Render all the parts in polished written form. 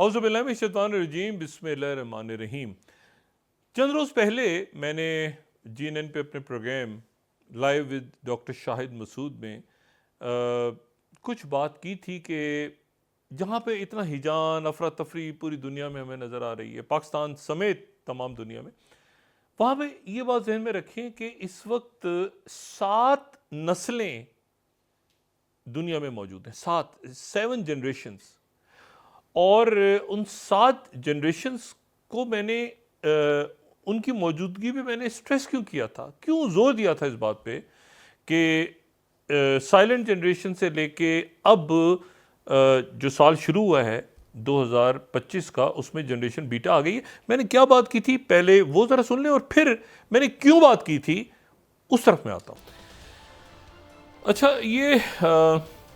औज़ुबिल्लाहिमिनश्शैतानिर्रजीम बिस्मिल्लाहिर्रहमानिर्रहीम। चंद रोज़ पहले मैंने जीएनएन पे अपने programme live with doctor Shahid Masood में कुछ बात की थी कि जहाँ पे इतना हिजान अफरा तफरी पूरी दुनिया में हमें नज़र आ रही है, पाकिस्तान समेत तमाम दुनिया में, वहाँ पे ये बात जहन में रखें कि इस वक्त 7 नस्लें दुनिया में मौजूद हैं, 7 जनरेशन्स। और उन 7 जनरेशन्स को मैंने उनकी मौजूदगी में मैंने स्ट्रेस क्यों किया था, क्यों जोर दिया था इस बात पे कि साइलेंट जनरेशन से लेके अब जो साल शुरू हुआ है 2025 का, उसमें जनरेशन बीटा आ गई है। मैंने क्या बात की थी पहले वो ज़रा सुन लें और फिर मैंने क्यों बात की थी उस तरफ में आता हूँ। अच्छा, ये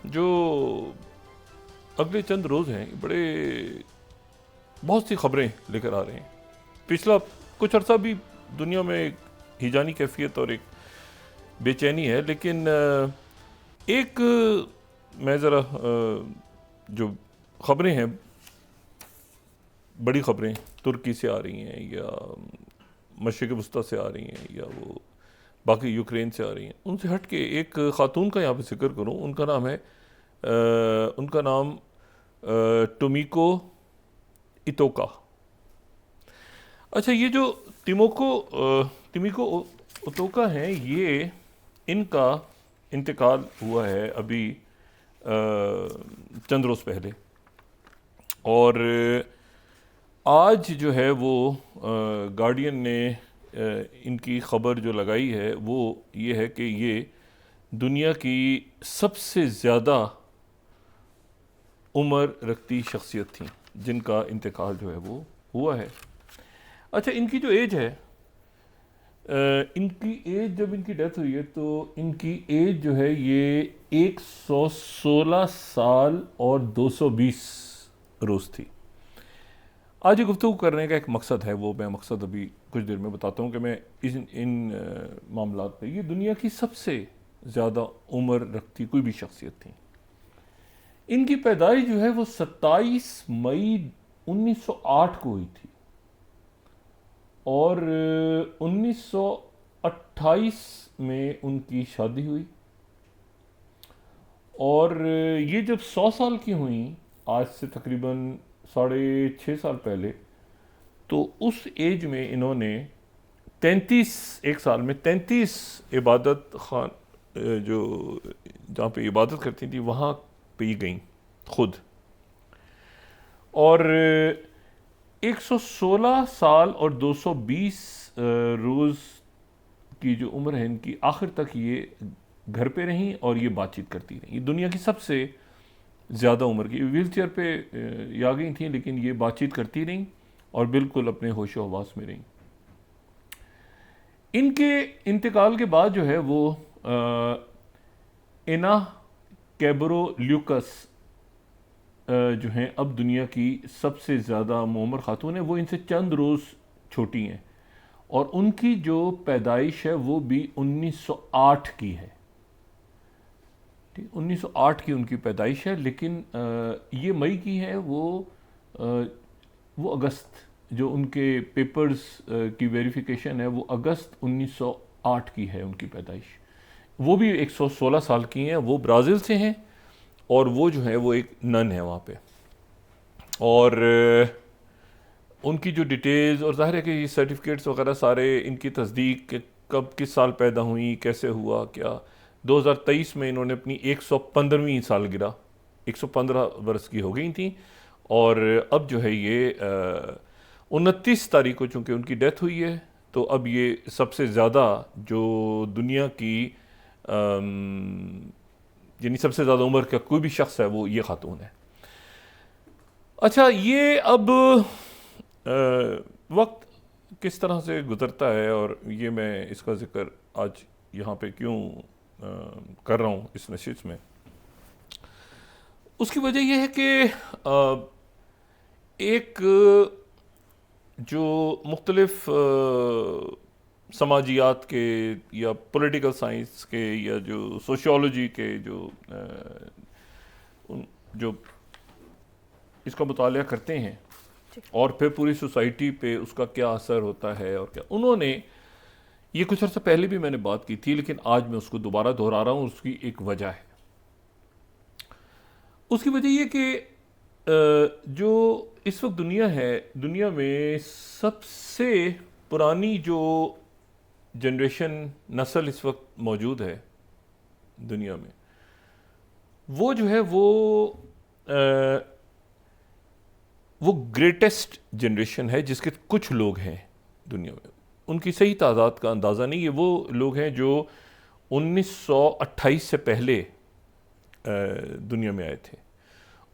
जो अगले चंद रोज़ हैं बड़े बहुत सी खबरें लेकर आ रहे हैं। पिछला कुछ अर्सा भी दुनिया में एक हिजानी कैफियत और एक बेचैनी है, लेकिन एक मैं ज़रा जो खबरें हैं, बड़ी खबरें तुर्की से आ रही हैं या मशरिक़ वस्ता से आ रही हैं या वो बाकी यूक्रेन से आ रही हैं, उनसे हट के एक ख़ातून का यहाँ पे जिक्र करूँ। उनका नाम टोमिको इतोका। अच्छा, ये जो तिमिको इतोका हैं, ये इनका इंतकाल हुआ है अभी चंद रोज़ पहले, और आज जो है वो गार्डियन ने इनकी ख़बर जो लगाई है वो ये है कि ये दुनिया की सबसे ज़्यादा उम्र रखती शख्सियत थी जिनका इंतकाल जो है वो हुआ है। अच्छा, इनकी जो एज है, इनकी एज जब इनकी डेथ हुई है तो इनकी एज जो है ये 116 साल और 220 रोज़ थी। आज ये गुफ्तगू करने का एक मकसद है, वो मैं मकसद अभी कुछ देर में बताता हूँ कि मैं इन मामलात पे, ये दुनिया की सबसे ज़्यादा उम्र रखती कोई भी शख्सियत थी। इनकी पैदाइश जो है वो 27 मई 1908 को हुई थी और 1928 में उनकी शादी हुई, और ये जब 100 साल की हुई, आज से तकरीबन 6.5 साल पहले, तो उस एज में इन्होंने 33 साल में 33 इबादत खान जो जहाँ पे इबादत करती थी वहाँ पे ही गई खुद, और 116 साल और 220 रोज़ की जो उम्र है इनकी, आखिर तक ये घर पे रहीं और ये बातचीत करती रहीं। ये दुनिया की सबसे ज़्यादा उम्र की, व्हील चेयर पे आ गई थी लेकिन ये बातचीत करती रहीं और बिल्कुल अपने होशो हवास में रहीं। इनके इंतकाल के बाद जो है वो एना कैब्रो-ल्यूकस जो हैं अब दुनिया की सबसे ज़्यादा उम्र खातून है। वो इनसे चंद रोज़ छोटी हैं और उनकी जो पैदाइश है वो भी 1908 की है। ठीक, 1908 की उनकी पैदाइश है, लेकिन ये मई की है, वो अगस्त, जो उनके पेपर्स की वेरिफिकेशन है वो अगस्त 1908 की है उनकी पैदाइश। वो भी 116 साल की हैं, वो ब्राज़ील से हैं और वो जो है वो एक नन है वहाँ पे, और उनकी जो डिटेल्स, और ज़ाहिर है कि ये सर्टिफिकेट्स वगैरह सारे इनकी तस्दीक, कब किस साल पैदा हुई, कैसे हुआ क्या। 2023 में इन्होंने अपनी 115वीं सालगिरह, 115 बरस की हो गई थी, और अब जो है ये 29 तारीख को चूँकि उनकी डेथ हुई है, तो अब ये सबसे ज़्यादा जो दुनिया की यानी सबसे ज़्यादा उम्र का कोई भी शख्स है वो ये खातून है। अच्छा, ये अब वक्त किस तरह से गुज़रता है और ये मैं इसका ज़िक्र आज यहाँ पे क्यों कर रहा हूँ इस नशिस्त में, उसकी वजह यह है कि एक जो मुख्तलिफ समाजियात के या पॉलिटिकल साइंस के या जो सोशियोलॉजी के जो इसका मुताला करते हैं और फिर पूरी सोसाइटी पे उसका क्या असर होता है और क्या, उन्होंने ये कुछ अर्सा पहले भी मैंने बात की थी, लेकिन आज मैं उसको दोबारा दोहरा रहा हूँ। उसकी एक वजह है। उसकी वजह ये कि जो इस वक्त दुनिया है, दुनिया में सबसे पुरानी जो जनरेशन नस्ल इस वक्त मौजूद है दुनिया में, वो जो है वो ग्रेटेस्ट जनरेशन है, जिसके कुछ लोग हैं दुनिया में, उनकी सही तादाद का अंदाज़ा नहीं है। वो लोग हैं जो 1928 से पहले दुनिया में आए थे।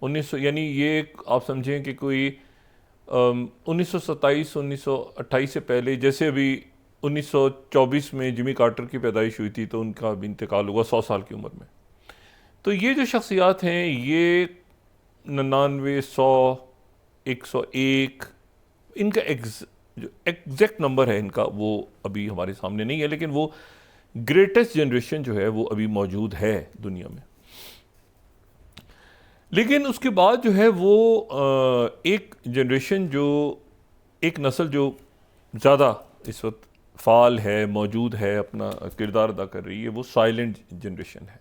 1900 यानी ये आप समझें कि कोई 1927 1928 से पहले, जैसे अभी 1924 में जिमी कार्टर की पैदाइश हुई थी तो उनका भी इंतकाल हुआ 100 साल की उम्र में। तो ये जो शख्सियात हैं ये 99, 100, 101, इनका जो एग्जैक्ट नंबर है इनका वो अभी हमारे सामने नहीं है, लेकिन वो ग्रेटेस्ट जनरेशन जो है वो अभी मौजूद है दुनिया में। लेकिन उसके बाद जो है वो एक जनरेशन, जो एक नस्ल जो ज़्यादा इस वक्त फ़ाल है, मौजूद है, अपना किरदार अदा कर रही है, वो साइलेंट जनरेशन है।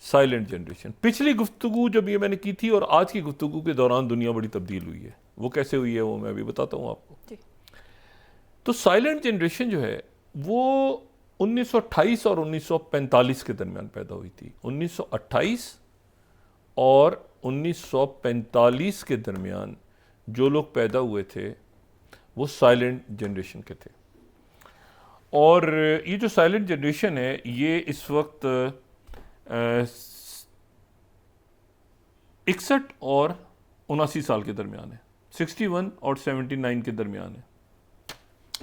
Silent generation. पिछली गुफ्तगू जब ये मैंने की थी और आज की गुफ्तगू के दौरान दुनिया बड़ी तब्दील हुई है। वो कैसे हुई है वो मैं अभी बताता हूँ आपको। तो साइलेंट जनरेशन जो है वो 1928 और 1945 के दरमियान पैदा हुई थी। 1928 और 1945 के दरमियान जो लोग पैदा हुए थे वो साइलेंट जनरेशन के थे। और ये जो साइलेंट जनरेशन है ये इस वक्त 61 और 79 साल के दरमियान है, 61 और 79 के दरमियान है।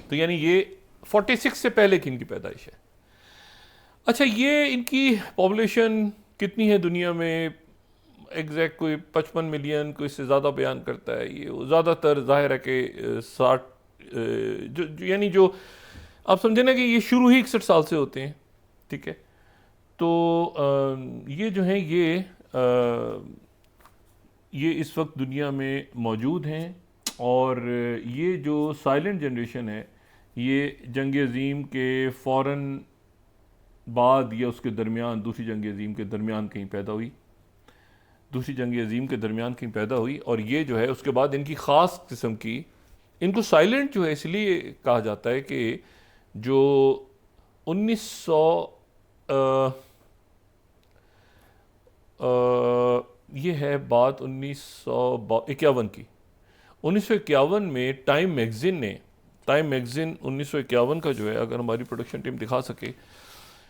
तो यानी ये 46 से पहले की इनकी पैदाइश है। अच्छा, ये इनकी पॉपुलेशन कितनी है दुनिया में एग्जैक्ट कोई 55 मिलियन, कोई इससे ज़्यादा बयान करता है। ये ज़्यादातर जाहिर है कि 60 यानी जो आप समझे ना कि ये शुरू ही 61 साल से होते हैं, ठीक है। तो ये जो हैं ये इस वक्त दुनिया में मौजूद हैं। और ये जो साइलेंट जनरेशन है ये जंग अज़ीम के फ़ौरन बाद या उसके दरमियान, दूसरी जंग अज़ीम के दरमियान कहीं पैदा हुई, दूसरी जंग अज़ीम के दरमियान कहीं पैदा हुई। और ये जो है उसके बाद इनकी ख़ास किस्म की, इनको साइलेंट जो है इसलिए कहा जाता है कि जो 1900 ये है बात 1951 की। 1951 में टाइम मैगज़ीन 1951 का जो है, अगर हमारी प्रोडक्शन टीम दिखा सके,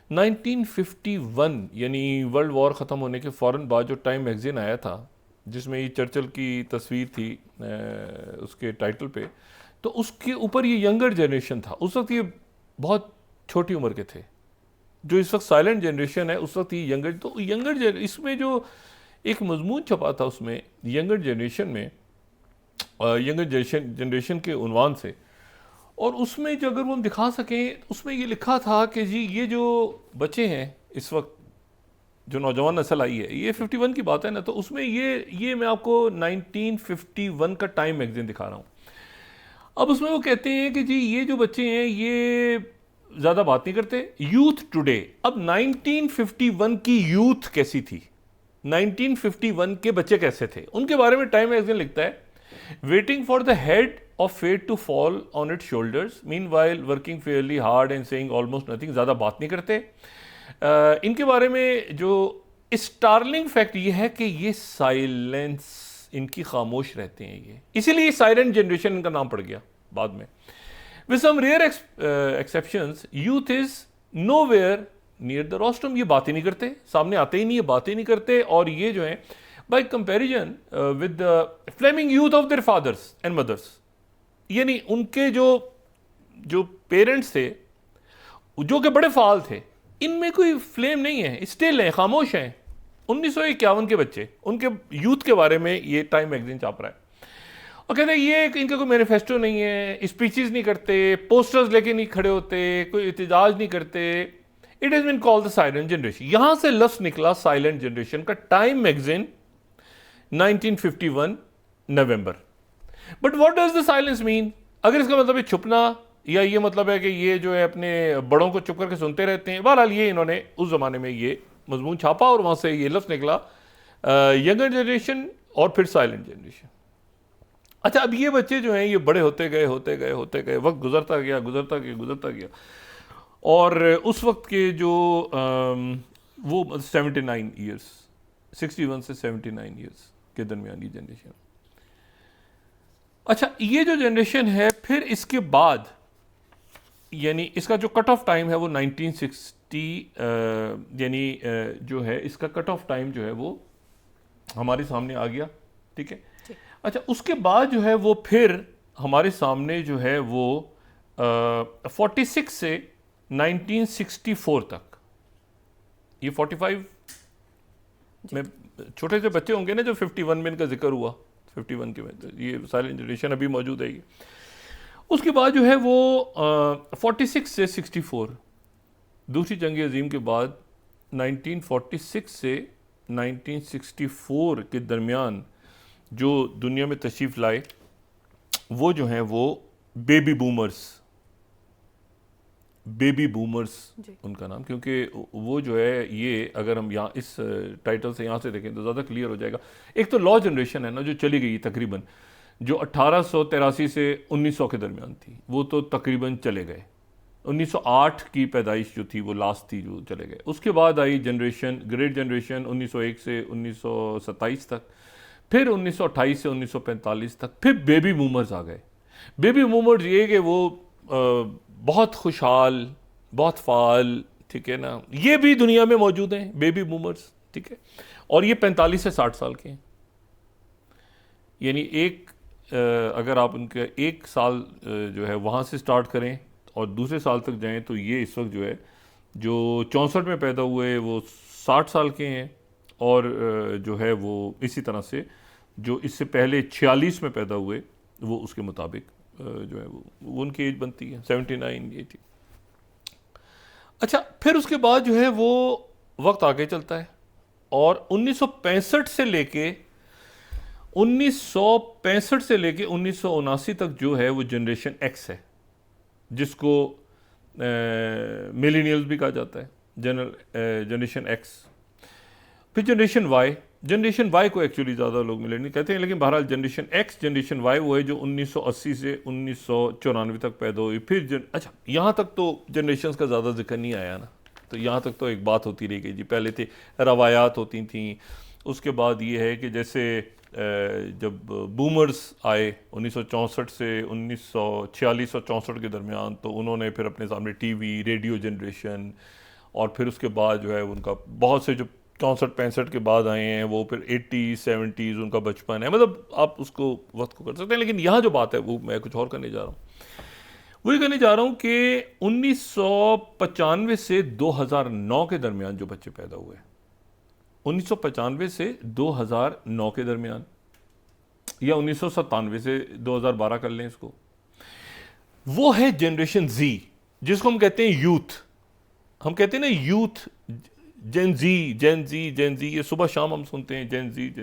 1951 यानी वर्ल्ड वॉर ख़त्म होने के फ़ौरन बाद जो टाइम मैगज़ीन आया था, जिसमें ये चर्चिल की तस्वीर थी उसके टाइटल पे, तो उसके ऊपर ये यंगर जनरेशन था। उस वक्त ये बहुत छोटी उम्र के थे। जो इस वक्त साइलेंट जनरेशन है उस वक्त ये यंगर, तो यंगर इसमें जो एक मजमून छपा था उसमें यंगर जनरेशन में, यंगर जनरेशन के उन्वान से, और उसमें जो अगर वो हम दिखा सकें, उसमें ये लिखा था कि जी ये जो बच्चे हैं इस वक्त, जो नौजवान नस्ल आई है, ये 51 की बात है ना, तो उसमें ये मैं आपको 1951 का टाइम मैगज़ीन दिखा रहा हूँ। अब उसमें वो कहते हैं कि जी ये जो बच्चे हैं ये ज़्यादा बात नहीं करते। यूथ टुडे, अब 1951 की यूथ कैसी थी, 1951 के बच्चे कैसे थे, उनके बारे में टाइम मैगज़ीन लिखता है, waiting for the head of fate to fall on its shoulders, meanwhile working fairly hard and saying almost nothing। ज़्यादा बात नहीं करते। इनके बारे में जो स्टार्लिंग फैक्ट ये है कि ये साइलेंस, इनकी खामोश रहते हैं ये, इसीलिए साइलेंट जनरेशन इनका नाम पड़ गया बाद में। With some rare exceptions youth is nowhere near the rostrum. ये बात ही नहीं करते, सामने आते ही नहीं, ये बात ही नहीं करते। और ये जो है by comparison with the flaming youth of their fathers and mothers, यानी उनके जो पेरेंट्स थे जो कि बड़े फाल थे, इनमें कोई फ्लेम नहीं है, स्टिल हैं, खामोश हैं। 1951 के बच्चे, उनके यूथ के बारे में ये टाइम मैगजीन छाप रहा है और कहते हैं ये इनका कोई मैनिफेस्टो नहीं है, स्पीचेस नहीं करते, पोस्टर्स लेके नहीं खड़े होते, कोई एहतजाज नहीं करते। It has been called the silent generation. यहाँ से लफ्ज़ निकला साइलेंट जनरेशन का। Time magazine 1951 November. But what does the silence mean? अगर इसका मतलब है छुपना, या ये मतलब है कि ये जो है अपने बड़ों को चुप करके सुनते रहते हैं, बहरहाल ये इन्होंने उस ज़माने में ये मजमून छापा और वहाँ से ये लफ्ज़ निकला यंगर जनरेशन और फिर साइलेंट जनरेशन। अच्छा, अब ये बच्चे जो हैं ये बड़े होते गए होते गए होते गए, वक्त गुजरता गया गुजरता गया गुजरता गया, और उस वक्त के जो वो 79 ईयर्स, 61 से 79 ईयर्स के दरमियान की जनरेशन। अच्छा, ये जो जनरेशन है फिर इसके बाद यानी इसका जो कट ऑफ टाइम है वो 1960 यानी जो है इसका कट ऑफ टाइम जो है वो हमारे सामने आ गया, ठीक है। अच्छा, उसके बाद जो है वो फिर हमारे सामने जो है वो 46 से 1964 तक, ये 45 में छोटे से बच्चे होंगे ना जो 51 में इनका जिक्र हुआ, 51 के में ये साइलेंट जनरेशन अभी मौजूद है। उसके बाद जो है वो 46 से 64, दूसरी जंग अजीम के बाद 1946 से 1964 के दरमियान जो दुनिया में तशरीफ़ लाए वो जो हैं वो बेबी बूमर्स उनका नाम, क्योंकि वो जो है ये अगर हम यहाँ इस टाइटल से यहाँ से देखें तो ज़्यादा क्लियर हो जाएगा। एक तो लॉ जनरेशन है ना जो चली गई तकरीबन, जो 1883 से 1900 के दरमियान थी, वो तो तकरीबन चले गए। 1908 की पैदाइश जो थी वो लास्ट थी जो चले गए। उसके बाद आई जनरेशन, ग्रेट जनरेशन 1901 से 1927 तक, फिर 1928 से 1945 तक, फिर बेबी बूमर्स आ गए। बेबी बूमर्स ये कि वो बहुत खुशहाल, बहुत फाल, ठीक है ना, ये भी दुनिया में मौजूद हैं बेबी बूमर्स, ठीक है, और ये 45 से 60 साल के हैं। यानी एक अगर आप उनके एक साल जो है वहाँ से स्टार्ट करें और दूसरे साल तक जाएं तो ये इस वक्त जो है जो 64 में पैदा हुए वो 60 साल के हैं, और जो है वो इसी तरह से जो इससे पहले 46 में पैदा हुए वो उसके मुताबिक जो है वो उनकी एज बनती है 79 ये थी। अच्छा, फिर उसके बाद जो है वो वक्त आगे चलता है और 1965 से लेके 1979 तक जो है वो जनरेशन एक्स है, जिसको मिलेनियल्स भी कहा जाता है, जनरेशन एक्स। फिर जनरेशन वाई को एक्चुअली ज़्यादा लोग मिलेनियल कहते हैं, लेकिन बहरहाल जनरेशन एक्स, जनरेशन वाई वो है जो 1980 से 1994 तक पैदा हुई। फिर अच्छा, यहाँ तक तो जनरेशन्स का ज़्यादा जिक्र नहीं आया ना, तो यहाँ तक तो एक बात होती रही जी, पहले थे रवायात होती थी। उसके बाद ये है कि जैसे जब बूमर्स आए 1964 से 1946 और 64 के दरमियान, तो उन्होंने फिर अपने सामने टीवी, रेडियो जनरेशन, और फिर उसके बाद जो है उनका बहुत से जो 64-65 के बाद आए हैं वो फिर 80s 70s उनका बचपन है, मतलब आप उसको वक्त को कर सकते हैं। लेकिन यहाँ जो बात है वो मैं कुछ और करने जा रहा हूँ, वही करने जा रहा हूँ कि 1995 से 2009 के दरमियान जो बच्चे पैदा हुए, 1995 से 2009 के दरमियान, या 1997 से 2012 कर लें इसको, वो है जनरेशन जी, जिसको हम कहते हैं यूथ। हम कहते हैं ना यूथ, जेन जी, ये सुबह शाम हम सुनते हैं जेन जी।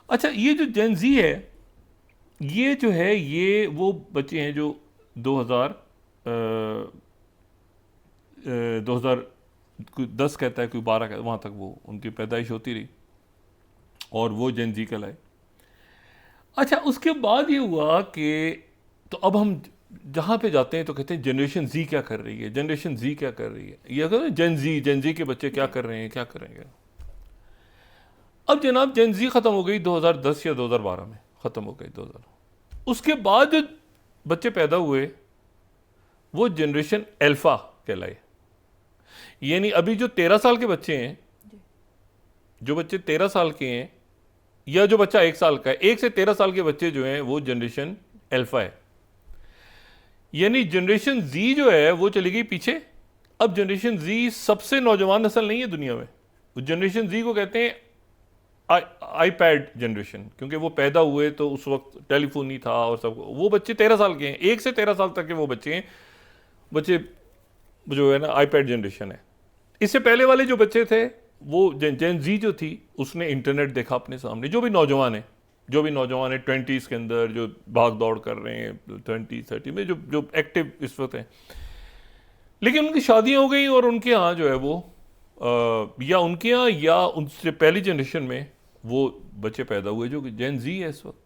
अच्छा, ये जो जेन जी है ये जो है ये वो बच्चे हैं जो 2010 कहता है, कोई 12 कहता है, वहाँ तक वो उनकी पैदाइश होती रही और वो जेन जी कहलाए। अच्छा, उसके बाद ये हुआ कि तो अब हम जहाँ पे जाते हैं तो कहते हैं जनरेशन जी क्या कर रही है, जनरेशन जी क्या कर रही है, ये कहते हैं जेन जी के बच्चे क्या कर रहे हैं, क्या करेंगे। अब जनाब जेन जी ख़त्म हो गई 2010 या 2012 में ख़त्म हो गई 2000। उसके बाद जो बच्चे पैदा हुए वो जनरेशन अल्फ़ा कहलाए। यानी अभी जो 13 साल के बच्चे हैं, जो बच्चे 13 साल के हैं, या जो बच्चा 1 साल का है, 1 से 13 साल के बच्चे जो हैं वो जनरेशन अल्फ़ा है। यानी जनरेशन जी जो है वो चली गई पीछे। अब जनरेशन जी सबसे नौजवान नस्ल नहीं है दुनिया में, जनरेशन जी को कहते हैं आईपैड जनरेशन, क्योंकि वो पैदा हुए तो उस वक्त टेलीफोन नहीं था और सब। वो बच्चे 13 साल के हैं, 1 से 13 साल तक के वो बच्चे हैं, बच्चे जो है ना आईपैड जनरेशन है। इससे पहले वाले जो बच्चे थे वो जेन जी जो थी उसने इंटरनेट देखा अपने सामने, जो भी नौजवान है 20s के अंदर जो भाग दौड़ कर रहे हैं 20-30 में, जो जो एक्टिव इस वक्त हैं, लेकिन उनकी शादियां हो गई और उनके यहाँ जो है वो या उनके यहाँ या उनसे पहली जनरेशन में वो बच्चे पैदा हुए जो जेन जी है इस वक्त।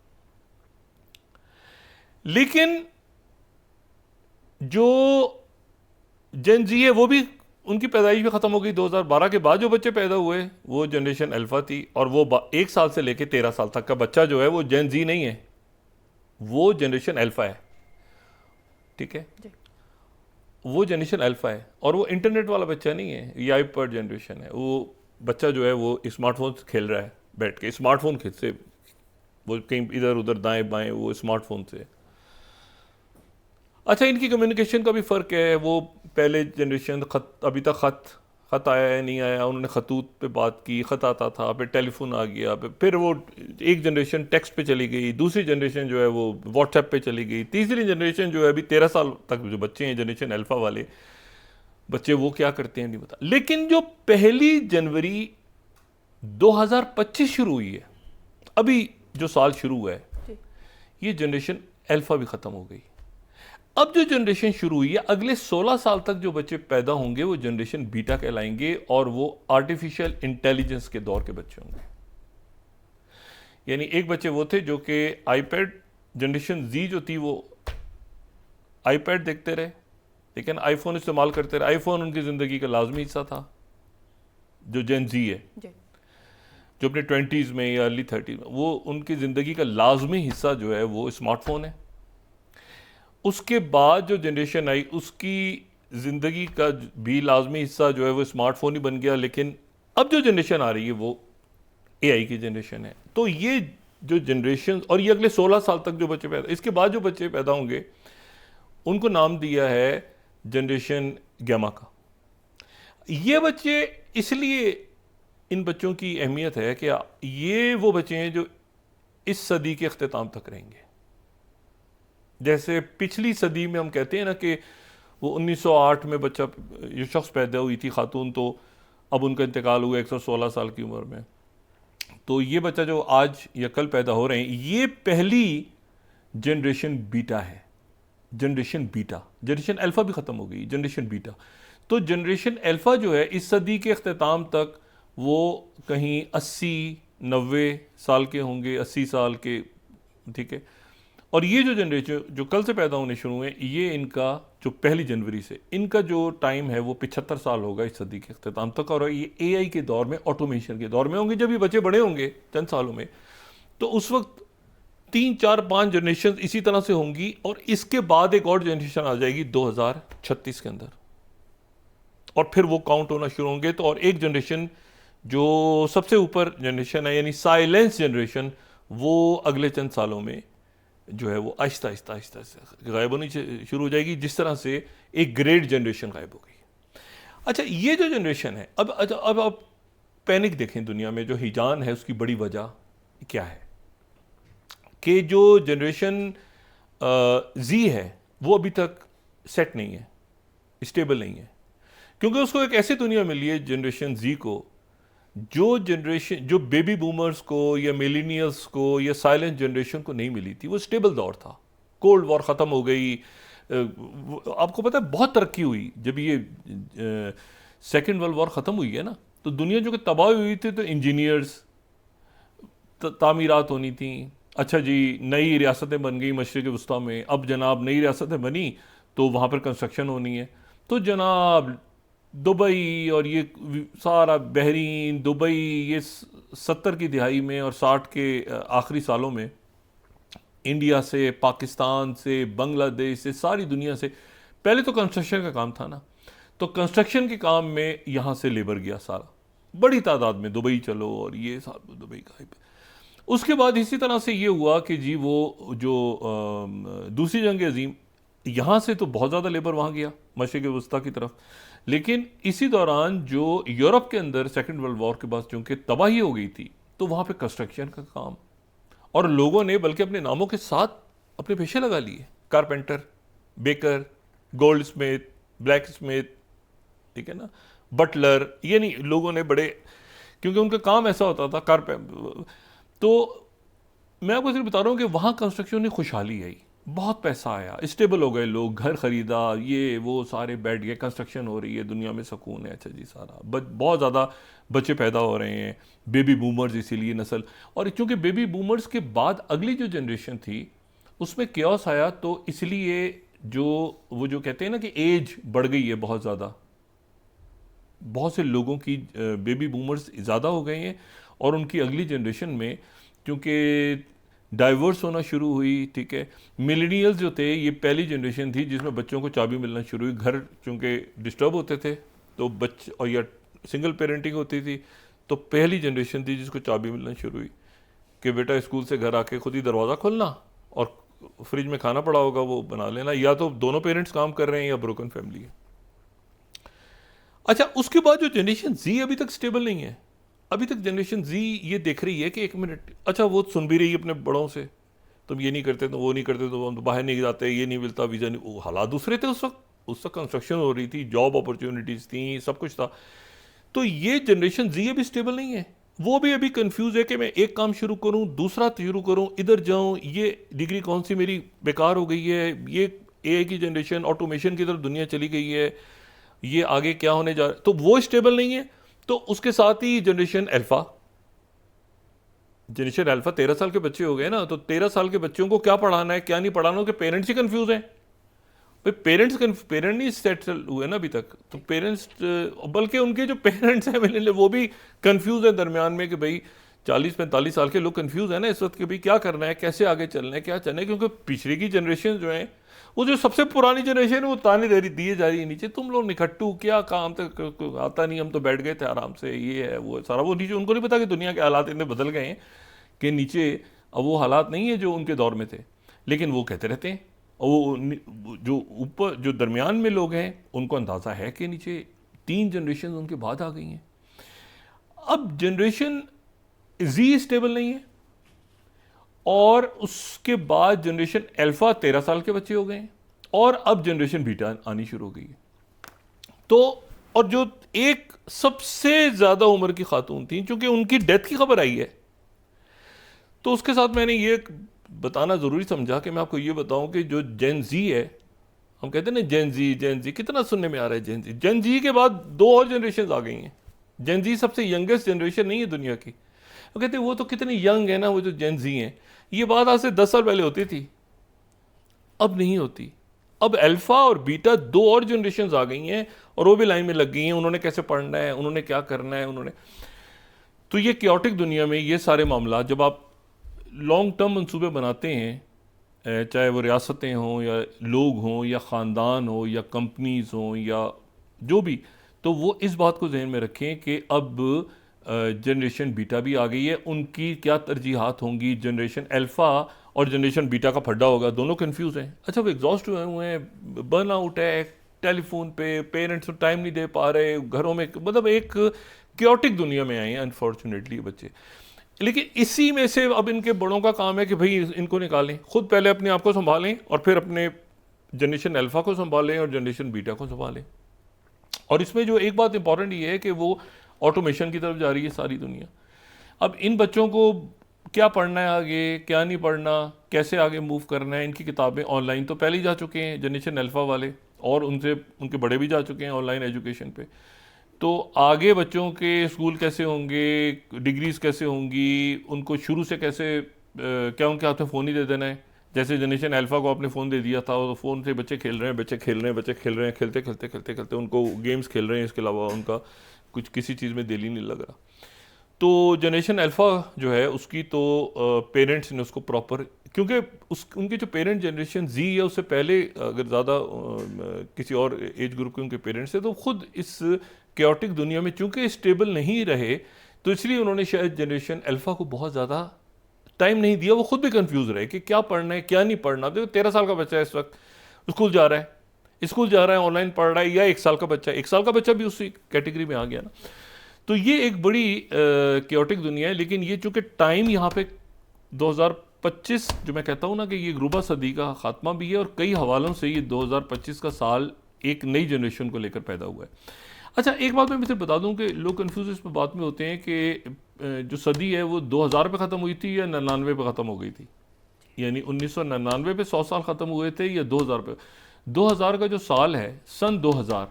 लेकिन जो जेन जी है वो भी, उनकी पैदाइश भी ख़त्म हो गई। 2012 के बाद जो बच्चे पैदा हुए वो जनरेशन अल्फ़ा थी, और वो 1 साल से लेकर 13 साल तक का बच्चा जो है वो जेन जी नहीं है, वो जनरेशन अल्फ़ा है। ठीक है, वो जनरेशन अल्फ़ा है, और वो इंटरनेट वाला बच्चा नहीं है, ये आईपैड जनरेशन है। वो बच्चा जो है वो स्मार्टफोन से खेल रहा है, बैठ के स्मार्टफोन से, वो कहीं इधर उधर दाएं बाएं वो स्मार्टफोन से। अच्छा, इनकी कम्युनिकेशन का भी फ़र्क है। वो पहले जनरेशन अभी तक ख़त आया है नहीं आया, उन्होंने खतूत पे बात की, ख़त आता था, फिर टेलीफोन आ गया, फिर वो एक जनरेशन टेक्स्ट पे चली गई, दूसरी जनरेशन जो है वो व्हाट्सएप पे चली गई, तीसरी जनरेशन जो है अभी 13 साल तक जो बच्चे हैं जनरेशन अल्फ़ा वाले बच्चे, वो क्या करते हैं नहीं पता। लेकिन जो 1 जनवरी 2025 शुरू हुई है, अभी जो साल शुरू हुआ है, ये जनरेशन अल्फ़ा भी ख़त्म हो गई। अब जो जनरेशन शुरू हुई है, अगले 16 साल तक जो बच्चे पैदा होंगे वो जनरेशन बीटा कहलाएंगे, और वो आर्टिफिशियल इंटेलिजेंस के दौर के बच्चे होंगे। यानी एक बच्चे वो थे जो कि आईपैड, जनरेशन जी जो थी वो आईपैड देखते रहे, लेकिन आईफोन इस्तेमाल करते रहे। आईफोन उनकी ज़िंदगी का लाजमी हिस्सा था। जो जेन जी है, जो अपने 20s में या अर्ली 30s में, वो उनकी ज़िंदगी का लाजमी हिस्सा जो है वो स्मार्टफोन है। उसके बाद जो जनरेशन आई उसकी ज़िंदगी का भी लाजमी हिस्सा जो है वो स्मार्टफोन ही बन गया। लेकिन अब जो जनरेशन आ रही है वो एआई की जनरेशन है। तो ये जो जनरेशन, और ये अगले 16 साल तक जो बच्चे पैदा, इसके बाद जो बच्चे पैदा होंगे उनको नाम दिया है जनरेशन गैमा का। ये बच्चे, इसलिए इन बच्चों की अहमियत है कि ये वो बच्चे हैं जो इस सदी के अख्तिताम तक रहेंगे। जैसे पिछली सदी में हम कहते हैं ना कि वो 1908 में बच्चा, ये शख्स पैदा हुई थी खातून, तो अब उनका इंतकाल हुआ 116 साल की उम्र में। तो ये बच्चा जो आज या कल पैदा हो रहे हैं, ये पहली जनरेशन बीटा है। जनरेशन बीटा, जनरेशन अल्फ़ा भी ख़त्म हो गई, जनरेशन बीटा। तो जनरेशन अल्फ़ा जो है इस सदी के अख्तिताम तक वो कहीं 80-90 साल के होंगे, 80 साल के। ठीक है, और ये जो जनरेशन जो कल से पैदा होने शुरू हुए, ये इनका जो 1 जनवरी से इनका जो टाइम है वो 75 साल होगा इस सदी के अख्तिताम तक। और ये एआई के दौर में, ऑटोमेशन के दौर में होंगे। जब ये बच्चे बड़े होंगे चंद सालों में, तो उस वक्त 3-4-5 जनरेशन इसी तरह से होंगी, और इसके बाद एक और जनरेशन आ जाएगी 2036 के अंदर, और फिर वो काउंट होना शुरू होंगे। तो और एक जनरेशन जो सबसे ऊपर जनरेशन है, यानी साइलेंस जनरेशन, वो अगले चंद सालों में जो है वो आहिस्ता आहिस्ता आहिस्ता गायब होनी शुरू हो जाएगी, जिस तरह से एक ग्रेट जनरेशन गायब हो गई। अच्छा, ये जो जनरेशन है, अब आप पैनिक देखें दुनिया में, जो हिजान है उसकी बड़ी वजह क्या है कि जो जनरेशन जी है वो अभी तक सेट नहीं है, स्टेबल नहीं है, क्योंकि उसको एक ऐसी दुनिया मिली है जनरेशन जी को, जो जनरेशन, जो बेबी बूमर्स को या मिलेनियल्स को या साइलेंट जनरेशन को नहीं मिली थी। वो स्टेबल दौर था, कोल्ड वॉर ख़त्म हो गई, आपको पता है बहुत तरक्की हुई जब ये सेकेंड वर्ल्ड वॉर ख़त्म हुई है ना, तो दुनिया जो कि तबाह हुई थी, तो इंजीनियर्स, तामीरात होनी थी। अच्छा जी, नई रियासतें बन गई मशरिक़ वस्ता में, अब जनाब नई रियासतें बनी तो वहाँ पर कंस्ट्रक्शन होनी है, तो जनाब दुबई और ये सारा बहरीन, दुबई, ये 70 की दिहाई में और 60 के आखिरी सालों में इंडिया से, पाकिस्तान से, बांग्लादेश से, सारी दुनिया से, पहले तो कंस्ट्रक्शन का काम था ना, तो कंस्ट्रक्शन के काम में यहाँ से लेबर गया सारा, बड़ी तादाद में। दुबई चलो और ये सारा दुबई का। उसके बाद इसी तरह से ये हुआ कि जी वो जो दूसरी जंग अजीम, यहाँ से तो बहुत ज़्यादा लेबर वहाँ गया मशरिक़ वस्ता की तरफ, लेकिन इसी दौरान जो यूरोप के अंदर सेकेंड वर्ल्ड वॉर के बाद चूँकि तबाही हो गई थी, तो वहाँ पे कंस्ट्रक्शन का काम, और लोगों ने बल्कि अपने नामों के साथ अपने पेशे लगा लिए, carpenter, baker, gold Smith, black Smith, ठीक है ना, बटलर, यानी लोगों ने बड़े क्योंकि उनका काम ऐसा होता था कर पे। तो मैं आपको सिर्फ बता रहा हूँ कि वहाँ कंस्ट्रक्शन में खुशहाली आई, बहुत पैसा आया, स्टेबल हो गए लोग, घर खरीदा, ये वो सारे बैठ गए, कंस्ट्रक्शन हो रही है, दुनिया में सुकून है, अच्छा जी सारा, बहुत ज़्यादा बच्चे पैदा हो रहे हैं, बेबी बूमर्स इसीलिए नस्ल। और क्योंकि बेबी बूमर्स के बाद अगली जो जनरेशन थी उसमें केओस आया, तो इसलिए जो वो जो कहते हैं ना कि एज बढ़ गई है बहुत ज़्यादा, बहुत से लोगों की बेबी बूमर्स ज़्यादा हो गए हैं, और उनकी अगली जनरेशन में क्योंकि डाइवर्स होना शुरू हुई, ठीक है। मिलेनियल्स जो थे ये पहली जनरेशन थी जिसमें बच्चों को चाबी मिलना शुरू हुई, घर चूँकि डिस्टर्ब होते थे तो बच्चे, और या सिंगल पेरेंटिंग होती थी, तो पहली जनरेशन थी जिसको चाबी मिलना शुरू हुई कि बेटा स्कूल से घर आके खुद ही दरवाज़ा खोलना और फ्रिज में खाना पड़ा होगा वो बना लेना, या तो दोनों पेरेंट्स काम कर रहे हैं या ब्रोकन फैमिली है। अच्छा, उसके बाद जो जनरेशन जी अभी तक स्टेबल नहीं है, अभी तक जनरेशन जी ये देख रही है कि एक मिनट, अच्छा वो सुन भी रही है अपने बड़ों से, तुम ये नहीं करते तो वो नहीं करते तो हम बाहर नहीं जाते, ये नहीं मिलता, वीज़ा नहीं, वो हालात दूसरे थे उस वक्त कंस्ट्रक्शन हो रही थी, जॉब अपॉर्चुनिटीज़ थी, सब कुछ था। तो ये जनरेशन जी अभी स्टेबल नहीं है, वो भी अभी कंफ्यूज है कि मैं एक काम शुरू करूं, दूसरा शुरू करूं, इधर जाऊं, ये डिग्री कौन सी मेरी बेकार हो गई है, ये एआई की जनरेशन, ऑटोमेशन की तरफ दुनिया चली गई है, ये आगे क्या होने जा रहा है, तो वो स्टेबल नहीं है। तो उसके साथ ही जनरेशन अल्फा 13 साल के बच्चे हो गए ना, तो 13 साल के बच्चों को क्या पढ़ाना है क्या नहीं पढ़ाना, कि पेरेंट्स ही कंफ्यूज हैं भाई। पेरेंट नहीं सेटल हुए ना अभी तक, तो पेरेंट्स, बल्कि उनके जो पेरेंट्स हैं मिलने वो भी कंफ्यूज हैं दरमियान में, कि भाई 40-45 साल के लोग कंफ्यूज हैं ना इस वक्त कि भाई क्या करना है, कैसे आगे चलना है, क्या चलना है। क्योंकि पिछले की जनरेशन जो है, वो जो सबसे पुरानी जनरेशन है, वो ताने दिए जा रही है नीचे, तुम लोग निकट्टू, क्या काम तक आता नहीं, हम तो बैठ गए थे आराम से, ये है वो सारा। वो नीचे उनको नहीं पता कि दुनिया के हालात इतने बदल गए हैं कि नीचे अब वो हालात नहीं है जो उनके दौर में थे, लेकिन वो कहते रहते हैं। और वो जो ऊपर जो दरमियान में लोग हैं उनको अंदाज़ा है कि नीचे 3 जनरेशन उनके बाद आ गई हैं। अब जनरेशन जी स्टेबल नहीं है, और उसके बाद जनरेशन अल्फा 13 साल के बच्चे हो गए हैं, और अब जनरेशन बीटा आनी शुरू हो गई है। तो और जो एक सबसे ज़्यादा उम्र की खातून थी, चूंकि उनकी डेथ की खबर आई है, तो उसके साथ मैंने ये बताना ज़रूरी समझा कि मैं आपको ये बताऊं कि जो जेन जी है, हम कहते हैं ना जेन जी कितना सुनने में आ रहा है। जेन जी के बाद 2 और जनरेशन आ गई हैं। जेन जी सबसे यंगेस्ट जनरेशन नहीं है दुनिया की। वो कहते हैं वो तो कितने यंग है ना वो जो जेन जी हैं। ये बात आज से 10 साल पहले होती थी, अब नहीं होती। अब अल्फा और बीटा 2 और जनरेशन आ गई हैं, और वो भी लाइन में लग गई हैं, उन्होंने कैसे पढ़ना है, उन्होंने क्या करना है, उन्होंने। तो ये क्योटिक दुनिया में ये सारे मामला, जब आप लॉन्ग टर्म मंसूबे बनाते हैं, चाहे वो रियासतें हों या लोग हों या ख़ानदान हो या कंपनीज हों या जो भी, तो वो इस बात को जहन में रखें कि अब जनरेशन बीटा भी आ गई है, उनकी क्या तरजीहात होंगी। जनरेशन अल्फ़ा और जनरेशन बीटा का फड्डा होगा, दोनों कंफ्यूज हैं। अच्छा, वो एग्जॉस्ट हुए हैं, बर्न आउट है, टेलीफोन पे पेरेंट्स टाइम नहीं दे पा रहे, घरों में, मतलब एक क्योटिक दुनिया में आए हैं अनफॉर्चुनेटली बच्चे। लेकिन इसी में से अब इनके बड़ों का काम है कि भाई इनको निकालें, खुद पहले अपने आप को संभालें और फिर अपने जनरेशन अल्फ़ा को संभालें और जनरेशन बीटा को संभालें। और इसमें जो एक बात इंपॉर्टेंट ये है कि वो ऑटोमेशन की तरफ जा रही है सारी दुनिया। अब इन बच्चों को क्या पढ़ना है आगे, क्या नहीं पढ़ना, कैसे आगे मूव करना है, इनकी किताबें ऑनलाइन तो पहले ही जा चुके हैं जनरेशन अल्फ़ा वाले, और उनसे उनके बड़े भी जा चुके हैं ऑनलाइन एजुकेशन पे। तो आगे बच्चों के स्कूल कैसे होंगे, डिग्रीज कैसे होंगी, उनको शुरू से कैसे क्या उनके हाथ में फ़ोन ही दे देना है। जैसे जनरेशन अल्फ़ा को आपने फ़ोन दे दिया था, तो फ़ोन से बच्चे खेल रहे हैं, खेलते उनको गेम्स खेल रहे हैं, इसके अलावा उनका कुछ किसी चीज़ में दिल ही नहीं लग रहा। तो जनरेशन अल्फ़ा जो है उसकी तो पेरेंट्स ने उसको प्रॉपर, क्योंकि उनके जो पेरेंट जनरेशन जी है उससे पहले अगर ज़्यादा किसी और एज ग्रुप के उनके पेरेंट्स थे, तो ख़ुद इस क्योटिक दुनिया में चूँकि स्टेबल नहीं रहे, तो इसलिए उन्होंने शायद जनरेशन अल्फ़ा को बहुत ज़्यादा टाइम नहीं दिया। वो खुद भी कंफ्यूज रहे कि क्या पढ़ना है क्या नहीं पढ़ना। देखो 13 साल का बच्चा है इस वक्त, स्कूल जा रहा है, ऑनलाइन पढ़ रहा है, या 1 साल का बच्चा है, 1 साल का बच्चा भी उसी कैटेगरी में आ गया ना। तो ये एक बड़ी क्योटिक दुनिया है। लेकिन ये चूँकि टाइम यहाँ पे 2025, जो मैं कहता हूँ ना कि ये रुबा सदी का ख़ात्मा भी है, और कई हवालों से ये 2025 का साल एक नई जनरेशन को लेकर पैदा हुआ है। अच्छा, एक बात मैं सिर्फ बता दूं कि लोग कंफ्यूज इस बात में होते हैं कि जो सदी है वो 2000 पे ख़त्म हुई थी या 99 पे ख़त्म हो गई थी। यानी 1999 पे 100 साल ख़त्म हुए थे या 2000 पे। 2000 का जो साल है, सन 2000,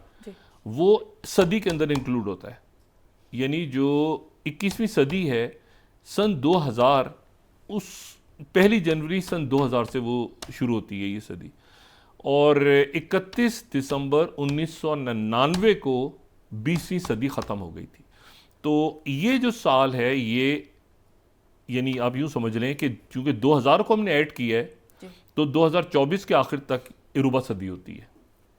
वो सदी के अंदर इंक्लूड होता है। यानी जो 21वीं सदी है, सन 2000, उस 1 जनवरी सन 2000 से वो शुरू होती है ये सदी। और 31 दिसंबर 1999 को 20वीं सदी ख़त्म हो गई थी। तो ये जो साल है, ये यानी आप यूँ समझ लें कि चूँकि 2000 को हमने ऐड किया है तो 2024 के आखिर तक इरुबा सदी होती है।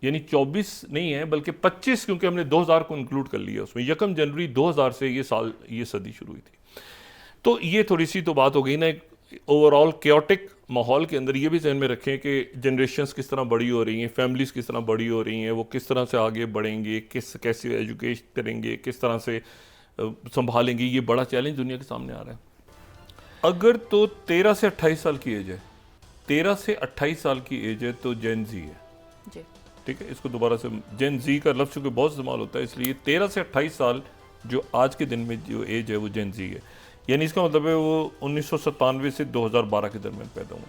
यानी 24 नहीं है बल्कि 25, क्योंकि हमने 2000 को इंक्लूड कर लिया उसमें। 1 जनवरी 2000 से ये साल, ये सदी शुरू हुई थी। तो ये थोड़ी सी तो बात हो गई ना, एक ओवरऑल केओटिक माहौल के अंदर। ये भी ध्यान में रखें कि जनरेशन्स किस तरह बड़ी हो रही हैं, फैमिलीज़ किस तरह बड़ी हो रही हैं, वो किस तरह से आगे बढ़ेंगे, कैसे एजुकेशन करेंगे, किस तरह से संभालेंगे। ये बड़ा चैलेंज दुनिया के सामने आ रहा है। अगर तो 13 से 28 साल की एज है, 13 से 28 साल की एज है तो जेन जी है। ठीक है, इसको दोबारा से, जेन जी का लफ्ज़ चूँकि बहुत इस्तेमाल होता है, इसलिए 13 से 28 साल जो आज के दिन में जो एज है वो जेन जी है। यानी इसका मतलब है वो 1997 से 2012 के दरमियान पैदा हुआ।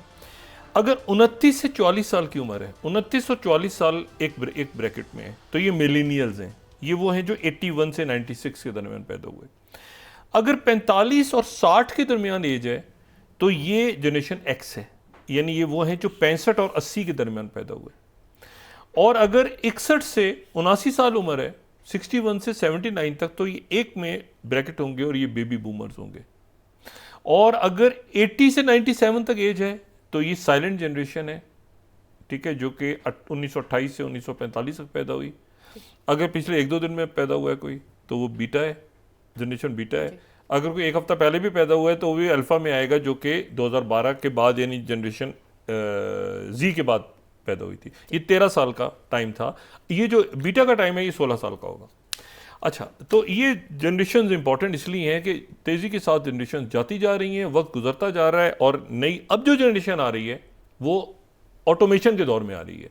अगर 29 से 44 साल की उम्र है, 29 और 44 साल एक ब्रैकेट में है, तो ये मिलेनियल्स हैं। ये वो हैं जो 81 से 96 के दरमियान पैदा हुए। अगर 45 और 60 के दरमियान एज है तो ये जनरेशन एक्स है। यानी ये वो हैं जो 65 और 80 के दरमियान पैदा हुए। और अगर 61 से 79 साल उम्र है, 61 से 79 तक, तो ये एक में ब्रैकेट होंगे और ये बेबी बूमर्स होंगे। और अगर 80 से 97 तक एज है तो ये साइलेंट जनरेशन है। ठीक है, जो कि 1928 से 1945 तक पैदा हुई। अगर पिछले 1-2 दिन में पैदा हुआ है कोई तो वो बीटा है, जनरेशन बीटा है। अगर कोई 1 हफ्ता पहले भी पैदा हुआ है तो वो भी अल्फ़ा में आएगा, जो कि 2012 के बाद, यानी जनरेशन जी के बाद पैदा हुई थी। ये 13 साल का टाइम था। ये जो बीटा का टाइम है ये 16 साल का होगा। अच्छा, तो ये जनरेशन इंपॉर्टेंट इसलिए हैं कि तेज़ी के साथ जनरेशन जाती जा रही हैं, वक्त गुजरता जा रहा है, और नई अब जो जनरेशन आ रही है वो ऑटोमेशन के दौर में आ रही है।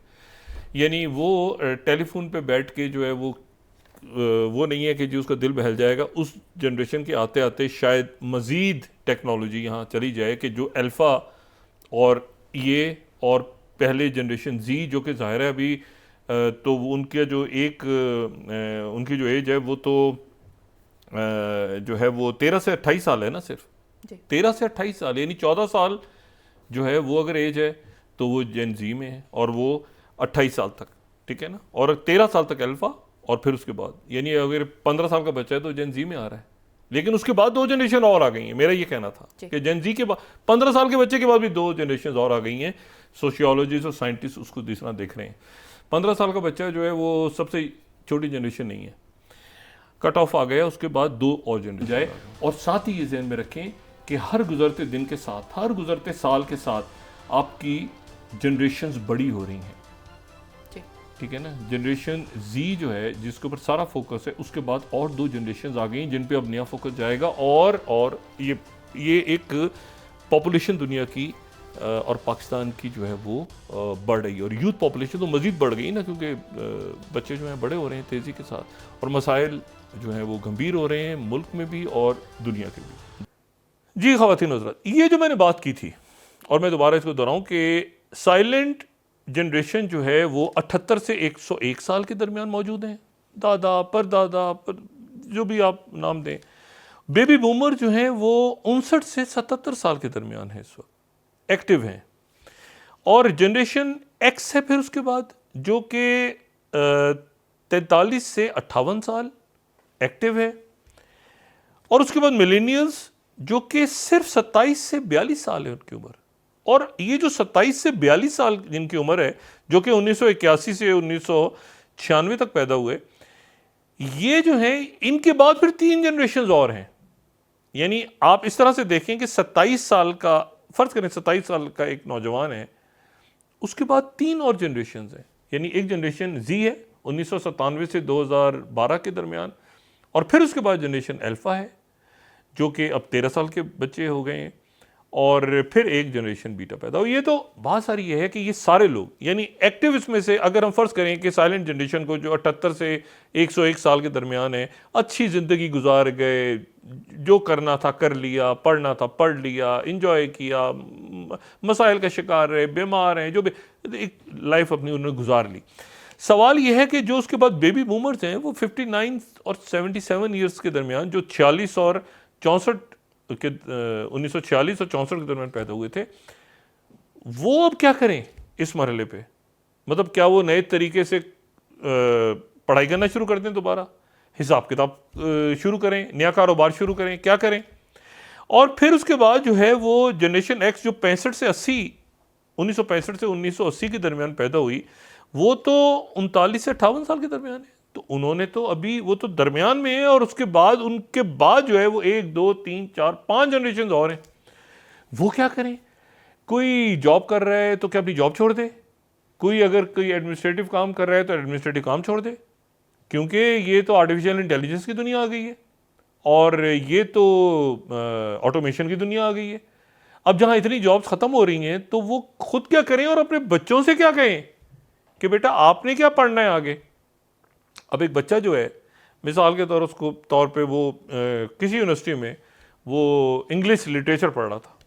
यानी वो टेलीफोन पे बैठ के जो है वो नहीं है कि जो उसका दिल बहल जाएगा। उस जनरेशन के आते आते शायद मज़ीद टेक्नोलॉजी यहाँ चली जाए कि जो अल्फ़ा और ये और पहले जनरेशन जी, जो कि ज़ाहिर है अभी तो उनके जो उनकी जो एज है वो तो जो है वो 13 से 28 साल है ना, सिर्फ 13 से 28 साल, यानी 14 साल जो है वो अगर एज है तो वो जेन जी में है, और वो 28 साल तक, ठीक है ना, और 13 साल तक अल्फ़ा, और फिर उसके बाद यानी अगर 15 साल का बच्चा है तो जेन जी में आ रहा है। लेकिन उसके बाद 2 जनरेशन और आ गई हैं। मेरा ये कहना था कि जेन जी के बाद 15 साल के बच्चे के बाद भी 2 जनरेशन और आ गई हैं। सोशियोलॉजिस्ट और साइंटिस्ट उसको जिस तरह देख रहे हैं। 15 साल का बच्चा जो है वो सबसे छोटी जनरेशन नहीं है, कट ऑफ आ गया, उसके बाद 2 और जनरेशन जाए। और साथ ही ये ध्यान में रखें कि हर गुजरते दिन के साथ, हर गुजरते साल के साथ आपकी जनरेशन्स बड़ी हो रही हैं। ठीक है ना, जनरेशन जी जो है जिसके ऊपर सारा फोकस है, उसके बाद और 2 जनरेशन आ गई जिन पे अब नया फोकस जाएगा। और ये एक पॉपुलेशन दुनिया की और पाकिस्तान की जो है वो बढ़ रही है, और यूथ पॉपुलेशन तो मज़ीद बढ़ गई ना, क्योंकि बच्चे जो हैं बड़े हो रहे हैं तेज़ी के साथ, और मसाइल जो हैं वो गंभीर हो रहे हैं, मुल्क में भी और दुनिया के भी। जी ख़वातीन हज़रात, ये जो मैंने बात की थी, और मैं दोबारा इसको दोहराऊँ कि साइलेंट जनरेशन जो है वो 78 से 101 साल के दरमियान मौजूद हैं। दादा परदादा पर जो भी आप नाम दें। बेबी बूमर जो हैं वो 59 से 77 साल के दरमियान है, इस वक्त एक्टिव हैं। और जनरेशन एक्स है फिर उसके बाद, जो कि 43 से 58 साल एक्टिव है। और उसके बाद मिलेनियल्स जो कि सिर्फ 27 से 42 साल है उनकी उम्र। और ये जो 27 से 42 साल जिनकी उम्र है, जो कि 1981 से 1996 तक पैदा हुए, ये जो है इनके बाद फिर 3 जनरेशन और हैं। यानी आप इस तरह से देखें कि 27 साल का, फर्ज करें 27 साल का एक नौजवान है, उसके बाद 3 और जनरेशन हैं। यानी एक जनरेशन जी है 1997 से 2012 के दरमियान, और फिर उसके बाद जनरेशन अल्फ़ा है जो कि अब 13 साल के बच्चे हो गए हैं, और फिर एक जनरेशन बीटा पैदा हुई। ये तो बहुत सारी ये है कि ये सारे लोग यानी एक्टिव इसमें से अगर हम फर्ज करें कि साइलेंट जनरेशन को जो 78 से 101 साल के दरमियान है, अच्छी ज़िंदगी गुजार गए, जो करना था कर लिया, पढ़ना था पढ़ लिया, इंजॉय किया, मसाइल का शिकार रहे, बीमार हैं, जो भी एक लाइफ अपनी उन्होंने गुजार ली। सवाल यह है कि जो उसके बाद बेबी बूमर्स हैं वो 59 और 77 ईयर्स के दरमियान, जो 46 और 64 के 1946 और 64 के दरमियान पैदा हुए थे, वो अब क्या करें इस मरहले पे? मतलब क्या वो नए तरीके से पढ़ाई करना शुरू कर दें, दोबारा हिसाब किताब शुरू करें, नया कारोबार शुरू करें, क्या करें? और फिर उसके बाद जो है वो जनरेशन एक्स जो 65 से 80 1965 से 1980 के दरमियान पैदा हुई, वो तो 39 से 58 साल के दरमियान है। तो उन्होंने तो अभी वो तो दरमियान में है, और उसके बाद उनके बाद जो है वो 1 2 3 4 5 जनरेशन और हैं। वो क्या करें? कोई जॉब कर रहा है तो क्या अपनी जॉब छोड़ दे? कोई अगर कोई एडमिनिस्ट्रेटिव काम कर रहा है तो एडमिनिस्ट्रेटिव काम छोड़ दे, क्योंकि ये तो आर्टिफिशियल इंटेलिजेंस की दुनिया आ गई है और ये तो ऑटोमेशन की दुनिया आ गई है। अब जहाँ इतनी जॉब्स ख़त्म हो रही हैं तो वो खुद क्या करें और अपने बच्चों से क्या कहें कि बेटा आपने क्या पढ़ना है आगे? अब एक बच्चा जो है, मिसाल के तौर पे वो किसी यूनिवर्सिटी में वो इंग्लिश लिटरेचर पढ़ रहा था,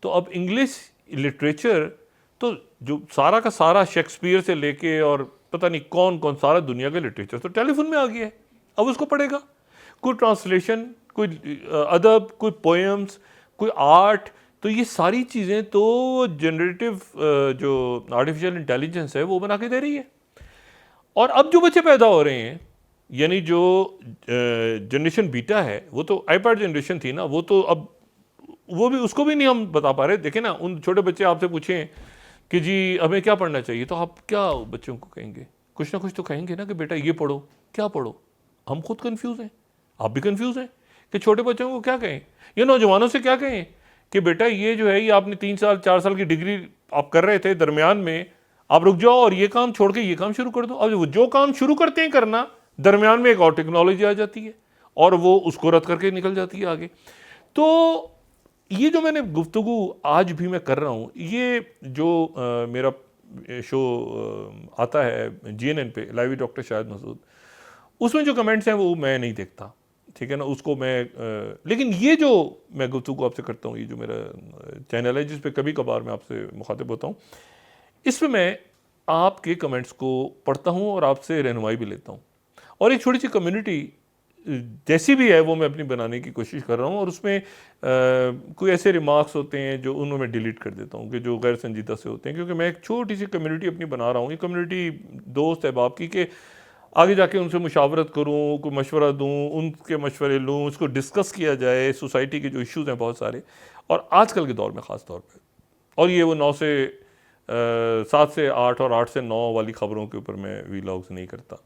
तो अब इंग्लिश लिटरेचर तो जो सारा का सारा शेक्सपियर से लेके और पता नहीं कौन कौन सारा दुनिया का लिटरेचर तो टेलीफोन में आ गया है। अब उसको पढ़ेगा कोई ट्रांसलेशन, कोई अदब, कोई पोएम्स, कोई आर्ट, तो ये सारी चीज़ें तो जनरेटिव जो आर्टिफिशियल इंटेलिजेंस है वो बना के दे रही है। और अब जो बच्चे पैदा हो रहे हैं, यानी जो जनरेशन बीटा है, वो तो आईपैड जनरेशन थी ना, वो तो अब वो भी उसको भी नहीं हम बता पा रहे। देखें ना, उन छोटे बच्चे आपसे पूछें कि जी हमें क्या पढ़ना चाहिए, तो आप क्या बच्चों को कहेंगे? कुछ ना कुछ तो कहेंगे ना कि बेटा ये पढ़ो, क्या पढ़ो? हम खुद कंफ्यूज हैं, आप भी कंफ्यूज हैं कि छोटे बच्चों को क्या कहें, ये नौजवानों से क्या कहें कि बेटा ये जो है ये आपने 3 साल 4 साल की डिग्री आप कर रहे थे, दरमियान में आप रुक जाओ और ये काम छोड़ के ये काम शुरू कर दो। अब जो काम शुरू करते हैं करना, दरमियान में एक और टेक्नोलॉजी आ जाती है और वो उसको रद्द करके निकल जाती है आगे। तो ये जो मैंने गुफ्तगू आज भी मैं कर रहा हूँ, ये जो मेरा शो आता है जीएनएन पे, live with doctor Shahid Masood, उसमें जो कमेंट्स हैं वो मैं नहीं देखता, ठीक है ना, उसको मैं लेकिन ये जो मैं गुफ्तगू आपसे करता हूँ, ये जो मेरा चैनल है जिस पे कभी कभार मैं आपसे मुखातिब होता हूँ, इसमें मैं आपके कमेंट्स को पढ़ता हूँ और आपसे रहनुमाई भी लेता हूँ, और एक छोटी सी कम्युनिटी जैसी भी है वो मैं अपनी बनाने की कोशिश कर रहा हूँ। और उसमें कोई ऐसे रिमार्क्स होते हैं जो उनको मैं डिलीट कर देता हूँ कि जो गैर संजीदा से होते हैं, क्योंकि मैं एक छोटी सी कम्युनिटी अपनी बना रहा हूँ। ये कम्युनिटी दोस्त अहबाब की कि आगे जाके उनसे मुशावरत करूँ, कोई मशवरा दूँ, उनके मशवरे लूँ, उसको डिस्कस किया जाए, सोसाइटी के जो इश्यूज़ हैं बहुत सारे, और आजकल के दौर में ख़ास तौर पर। और ये वो 7 से 8 और 8 से 9 वाली ख़बरों के ऊपर मैं वीलॉग्स नहीं करता,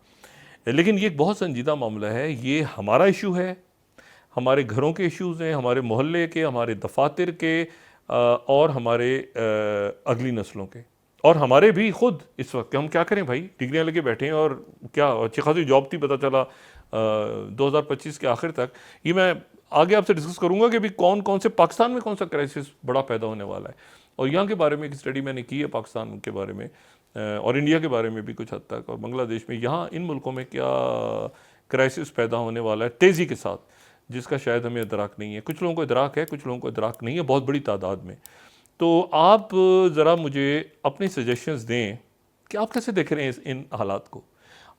लेकिन ये एक बहुत संजीदा मामला है। ये हमारा इशू है, हमारे घरों के इश्यूज़ हैं, हमारे मोहल्ले के, हमारे दफातर के, और हमारे अगली नस्लों के, और हमारे भी खुद इस वक्त हम क्या करें भाई, डिग्रियां लेके बैठे हैं और क्या अच्छी खासी जॉब थी, पता चला 2025 के आखिर तक। ये मैं आगे आपसे डिस्कस करूंगा कि भी कौन कौन से पाकिस्तान में कौन सा क्राइसिस बड़ा पैदा होने वाला है, और यहाँ के बारे में एक स्टडी मैंने की है, पाकिस्तान के बारे में और इंडिया के बारे में भी कुछ हद तक, और बांग्लादेश में, यहाँ इन मुल्कों में क्या क्राइसिस पैदा होने वाला है तेज़ी के साथ, जिसका शायद हमें इदराक नहीं है। कुछ लोगों को इदराक है, कुछ लोगों को इदराक नहीं है, बहुत बड़ी तादाद में। तो आप ज़रा मुझे अपनी सजेशंस दें कि आप कैसे देख रहे हैं इन हालात को,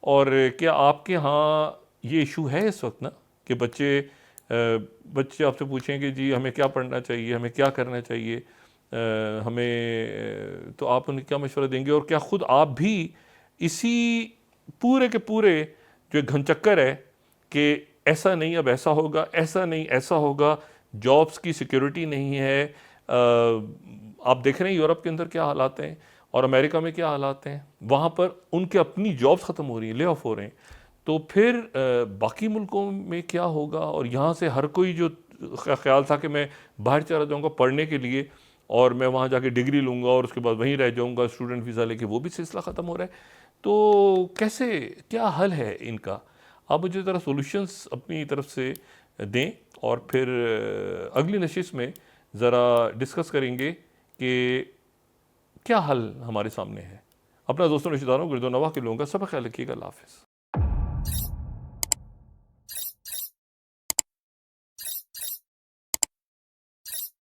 और क्या आपके यहाँ ये इशू है इस वक्त ना कि बच्चे आपसे पूछें कि जी हमें क्या पढ़ना चाहिए, हमें क्या करना चाहिए, हमें, तो आप उन्हें क्या मशवरा देंगे? और क्या ख़ुद आप भी इसी पूरे के पूरे जो घनचक्कर है कि ऐसा नहीं अब ऐसा होगा, ऐसा नहीं ऐसा होगा, जॉब्स की सिक्योरिटी नहीं है, आप देख रहे हैं यूरोप के अंदर क्या हालात हैं और अमेरिका में क्या हालात हैं, वहाँ पर उनके अपनी जॉब्स ख़त्म हो रही हैं, ले ऑफ हो रहे हैं, तो फिर बाकी मुल्कों में क्या होगा? और यहाँ से हर कोई जो ख्याल था कि मैं बाहर चला जाऊँगा पढ़ने के लिए और मैं वहाँ जाके डिग्री लूँगा और उसके बाद वहीं रह जाऊँगा स्टूडेंट वीज़ा लेके, वो भी सिलसिला ख़त्म हो रहा है। तो कैसे, क्या हल है इनका? आप मुझे ज़रा सॉल्यूशंस अपनी तरफ से दें, और फिर अगली नशिस्त में ज़रा डिस्कस करेंगे कि क्या हल हमारे सामने है। अपना दोस्तों रिश्तेदारों गिरदो नवाह के लोगों का सब ख्याल रखिएगा। अल्लाह हाफ़िज़।